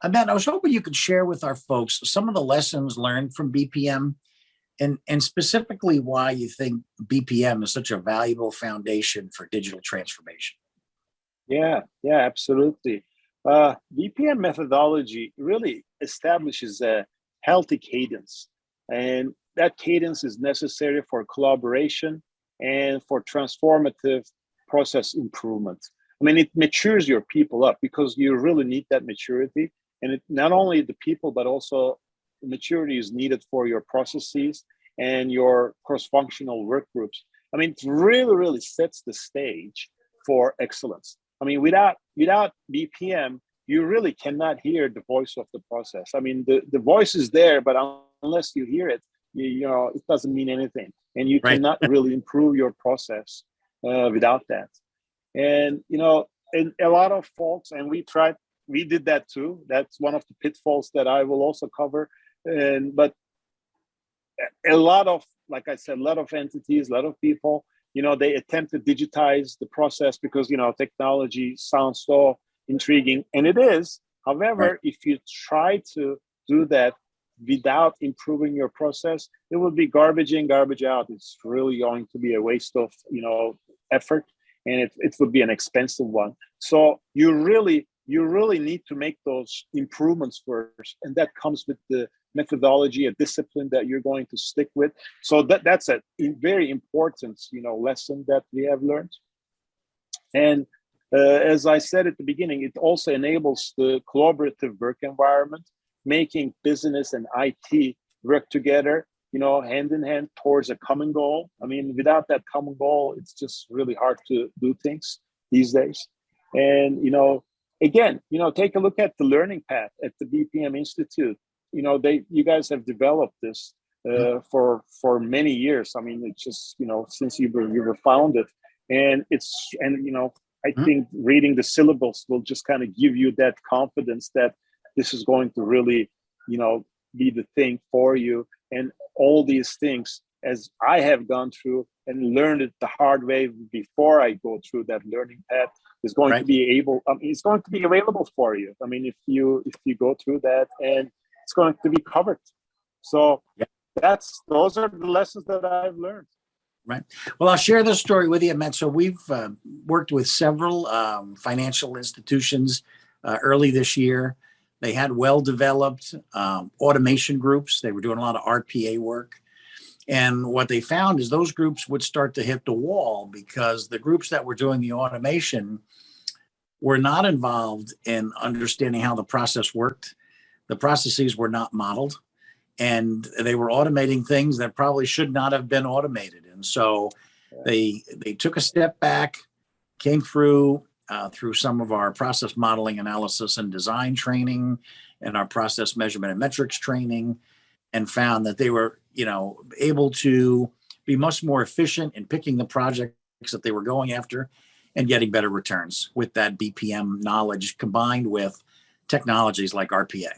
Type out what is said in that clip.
Matt, I was hoping you could share with our folks some of the lessons learned from BPM and specifically why you think BPM is such a valuable foundation for digital transformation. Yeah, absolutely. BPM methodology really establishes a healthy cadence, and that cadence is necessary for collaboration and for transformative process improvement. I mean, it matures your people up because you really need that maturity, and it not only the people but also maturity is needed for your processes and your cross-functional work groups. I mean, it really sets the stage for excellence. I mean, without BPM, you really cannot hear the voice of the process. I mean, the voice is there, but unless you hear it, it doesn't mean anything, and you Right. cannot really improve your process without that. And and a lot of folks, and we did that too. That's one of the pitfalls that I will also cover. And but a lot of, like I said, a lot of entities, a lot of people, they attempt to digitize the process because, technology sounds so intriguing, and it is. Right. However, if you try to do that without improving your process, it will be garbage in, garbage out. It's really going to be a waste of, effort, and it would be an expensive one. So you really need to make those improvements first, and that comes with the methodology, a discipline that you're going to stick with. So that's a very important, lesson that we have learned. And as I said at the beginning, it also enables the collaborative work environment, making business and IT work together, hand in hand towards a common goal. I mean, without that common goal, it's just really hard to do things these days. And, again, take a look at the learning path at the BPM Institute. You guys have developed this for many years. I mean, it's just, since you were founded, and I think reading the syllabus will just kind of give you that confidence that this is going to really, be the thing for you. And all these things, as I have gone through and learned it the hard way before I go through that learning path, is going Right. to be it's going to be available for you. I mean, if you go through that, and it's going to be covered. So Yeah. those are the lessons that I've learned. Right. Well, I'll share this story with you, Matt. So we've worked with several financial institutions early this year. They had well-developed automation groups. They were doing a lot of RPA work. And what they found is those groups would start to hit the wall because the groups that were doing the automation were not involved in understanding how the process worked. The processes were not modeled, and they were automating things that probably should not have been automated. And so they took a step back, came through some of our process modeling, analysis, and design training, and our process measurement and metrics training, and found that they were, able to be much more efficient in picking the projects that they were going after and getting better returns with that BPM knowledge combined with technologies like RPA.